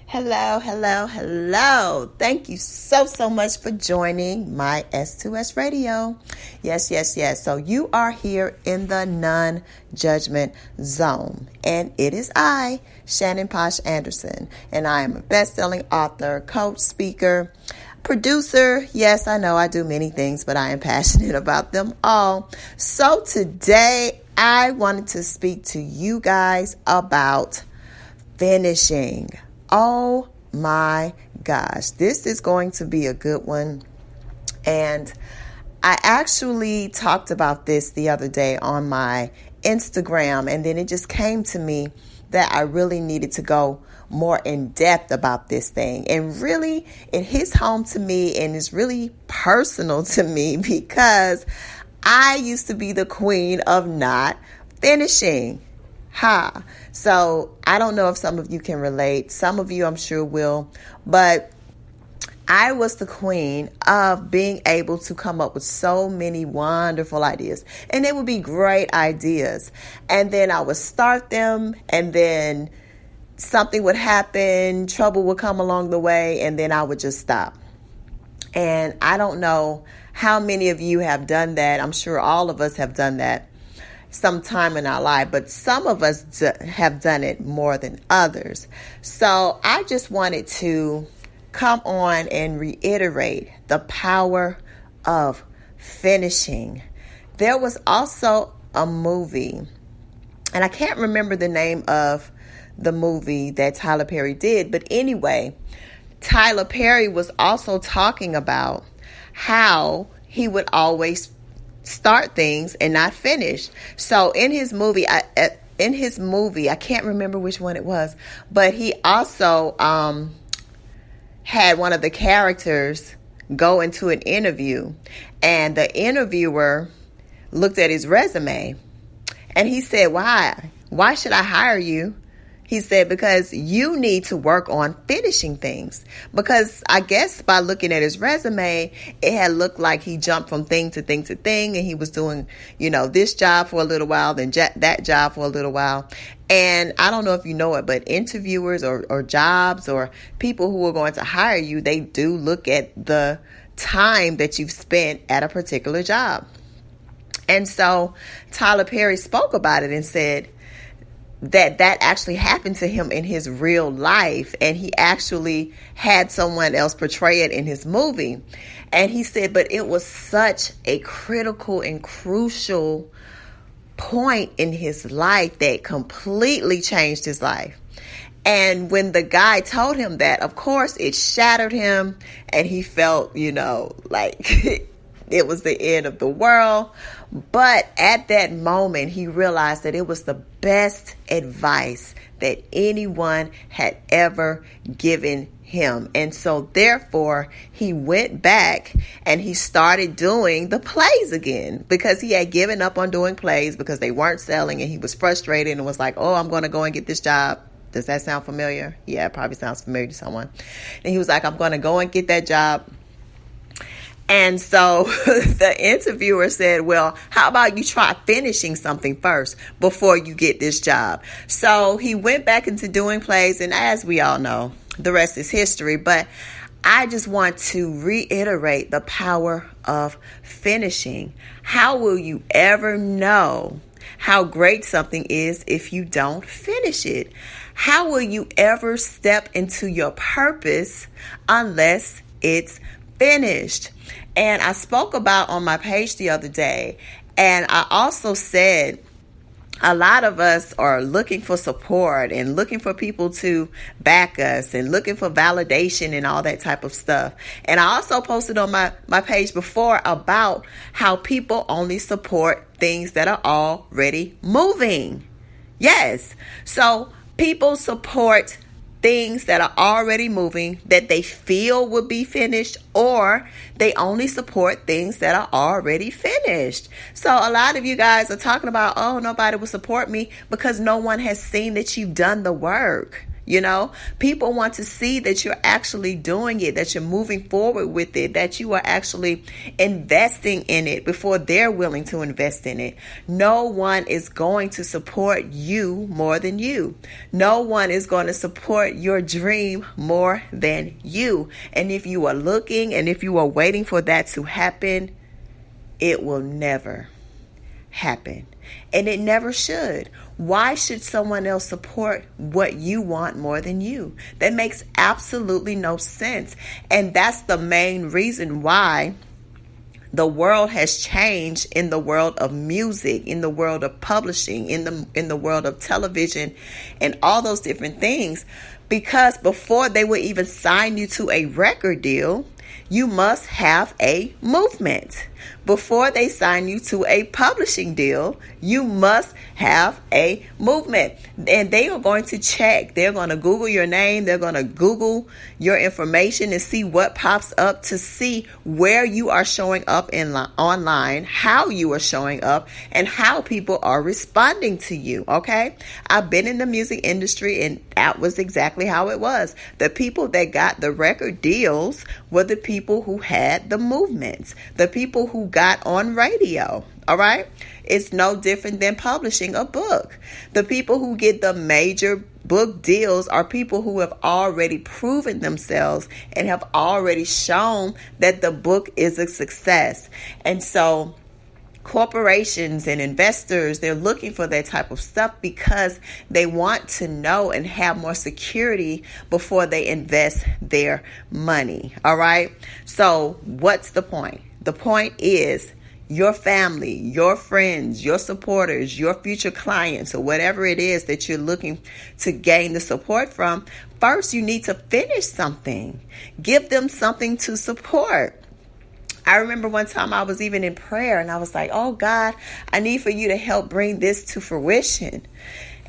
Hello, hello, hello. Thank you so much for joining my S2S radio. Yes. So you are here in the non-judgment zone. And it is I, Shannon Anderson. And I am a best-selling author, coach, speaker, producer. Yes, I know I do many things, but I am passionate about them all. So today I wanted to speak to you guys about finishing. Oh my gosh, this is going to be a good one. And I actually talked about this the other day on my Instagram, and then it just came to me that I really needed to go more in depth about this thing. And really, it hits home to me and is really personal to me because I used to be the queen of not finishing. So I don't know if some of you can relate. Some of you I'm sure will. But I was the queen of being able to come up with so many wonderful ideas. And they would be great ideas. And then I would start them, and then something would happen, trouble would come along the way, and then I would just stop. And I don't know how many of you have done that. I'm sure all of us have done that sometime in our life, but some of us have done it more than others. So I just wanted to come on and reiterate the power of finishing. There was also a movie, and I can't remember the name of the movie that Tyler Perry did, but anyway, Tyler Perry was also talking about how he would always start things and not finish. So in his movie, I can't remember which one it was, but he also had one of the characters go into an interview, and the interviewer looked at his resume, and he said, "Why should I hire you?" He said, "Because you need to work on finishing things." Because I guess by looking at his resume, it had looked like he jumped from thing to thing to thing, and he was doing, this job for a little while, then that job for a little while. And I don't know if you know it, but interviewers or jobs or people who are going to hire you, they do look at the time that you've spent at a particular job. And so Tyler Perry spoke about it and said that actually happened to him in his real life, and he actually had someone else portray it in his movie. And he said, but it was such a critical and crucial point in his life that completely changed his life. And when the guy told him that, of course, it shattered him, and he felt, like it was the end of the world. But at that moment, he realized that it was the best advice that anyone had ever given him. And so therefore, he went back and he started doing the plays again, because he had given up on doing plays because they weren't selling, and he was frustrated and was like, oh, I'm going to go and get this job. Does that sound familiar? Yeah, it probably sounds familiar to someone. And he was like, I'm going to go and get that job. And so the interviewer said, well, how about you try finishing something first before you get this job? So he went back into doing plays, and as we all know, the rest is history. But I just want to reiterate the power of finishing. How will you ever know how great something is if you don't finish it? How will you ever step into your purpose unless it's finished? And I spoke about on my page the other day, and I also said a lot of us are looking for support and looking for people to back us and looking for validation and all that type of stuff. And I also posted on my page before about how people only support things that are already moving. Yes. So people support things that are already moving that they feel would be finished, or they only support things that are already finished. So a lot of you guys are talking about, oh, nobody will support me because no one has seen that you've done the work. You know, people want to see that you're actually doing it, that you're moving forward with it, that you are actually investing in it before they're willing to invest in it. No one is going to support you more than you. No one is going to support your dream more than you. And if you are looking and if you are waiting for that to happen, it will never happen. And it never should. Why should someone else support what you want more than you? That makes absolutely no sense. And that's the main reason why the world has changed in the world of music, in the world of publishing, in the world of television, and all those different things. Because before they would even sign you to a record deal, you must have a movement. Before they sign you to a publishing deal, you must have a movement. And they are going to check. They're going to Google your name. They're going to Google your information and see what pops up, to see where you are showing up online, how you are showing up, and how people are responding to you. Okay? I've been in the music industry, and that was exactly how it was. The people that got the record deals were the people who had the movements, the people who got on radio. All right. It's no different than publishing a book. The people who get the major book deals are people who have already proven themselves and have already shown that the book is a success. And so corporations and investors, they're looking for that type of stuff because they want to know and have more security before they invest their money. All right. So what's the point? The point is your family, your friends, your supporters, your future clients, or whatever it is that you're looking to gain the support from. First, you need to finish something. Give them something to support. I remember one time I was even in prayer and I was like, oh God, I need for you to help bring this to fruition.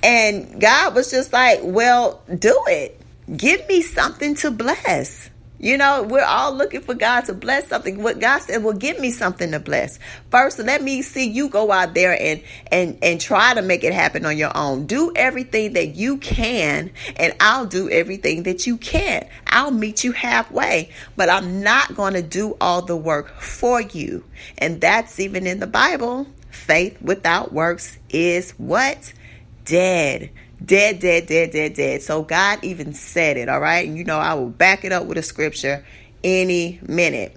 And God was just like, well, do it. Give me something to bless. You know, we're all looking for God to bless something. What God said, well, give me something to bless. First, let me see you go out there and try to make it happen on your own. Do everything that you can, and I'll do everything that you can. I'll meet you halfway, but I'm not going to do all the work for you. And that's even in the Bible. Faith without works is what? Dead. Dead. So God even said it, all right? And you know, I will back it up with a scripture any minute.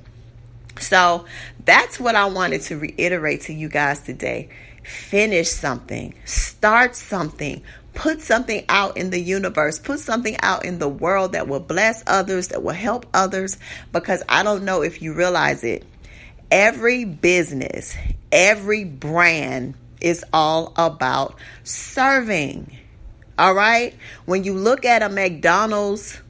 So that's what I wanted to reiterate to you guys today. Finish something. Start something. Put something out in the universe. Put something out in the world that will bless others, that will help others. Because I don't know if you realize it. Every business, every brand is all about serving. All right. When you look at a McDonald's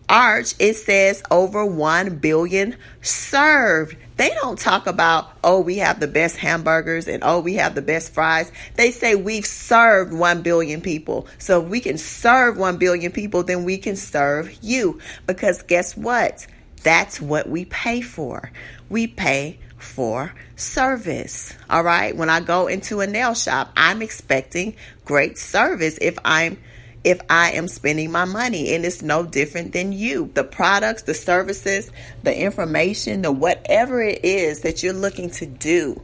arch, it says over 1 billion served. They don't talk about, oh, we have the best hamburgers and oh, we have the best fries. They say we've served 1 billion people. So if we can serve 1 billion people, then we can serve you. Because guess what? That's what we pay for. We pay for service. All right. When I go into a nail shop, I'm expecting great service if I am spending my money, and it's no different than you. The products, the services, the information, the whatever it is that you're looking to do,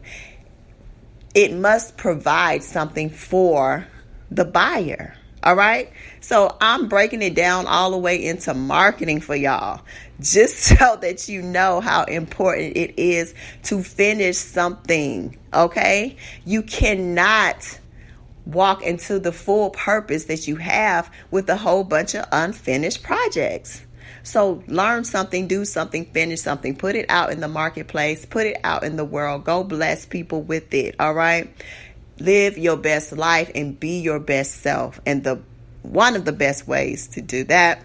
it must provide something for the buyer. All right. So I'm breaking it down all the way into marketing for y'all, just so that you know how important it is to finish something. Okay. You cannot walk into the full purpose that you have with a whole bunch of unfinished projects. So learn something, do something, finish something, put it out in the marketplace, put it out in the world, go bless people with it. All right. Live your best life and be your best self. And one of the best ways to do that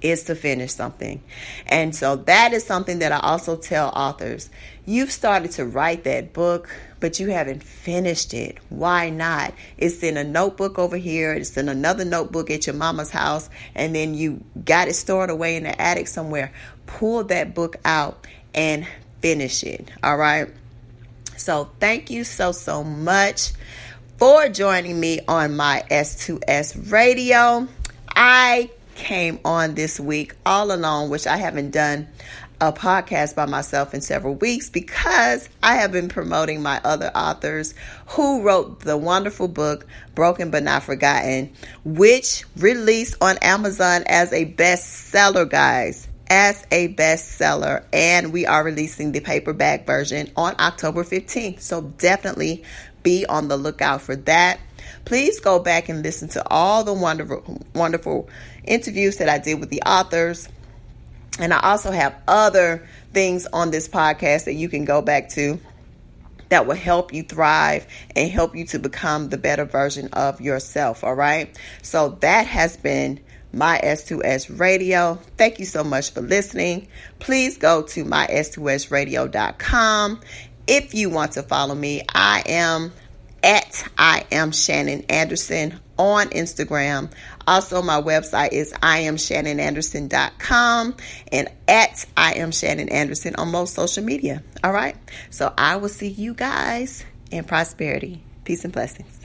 is to finish something. And so that is something that I also tell authors. You've started to write that book, but you haven't finished it. Why not? It's in a notebook over here. It's in another notebook at your mama's house. And then you got it stored away in the attic somewhere. Pull that book out and finish it. All right. So thank you so much for joining me on my S2S radio. I came on this week all alone, which I haven't done a podcast by myself in several weeks because I have been promoting my other authors who wrote the wonderful book Broken But Not Forgotten, which released on Amazon as a bestseller, guys. As a bestseller, and we are releasing the paperback version on October 15th. So definitely be on the lookout for that. Please go back and listen to all the wonderful interviews that I did with the authors. And I also have other things on this podcast that you can go back to that will help you thrive and help you to become the better version of yourself. All right. So that has been my S2S Radio. Thank you so much for listening. Please go to mys2sradio.com. If you want to follow me, I am Shannon Anderson on Instagram. Also, my website is iamshannonanderson.com and I am Shannon Anderson on most social media. All right. So I will see you guys in prosperity. Peace and blessings.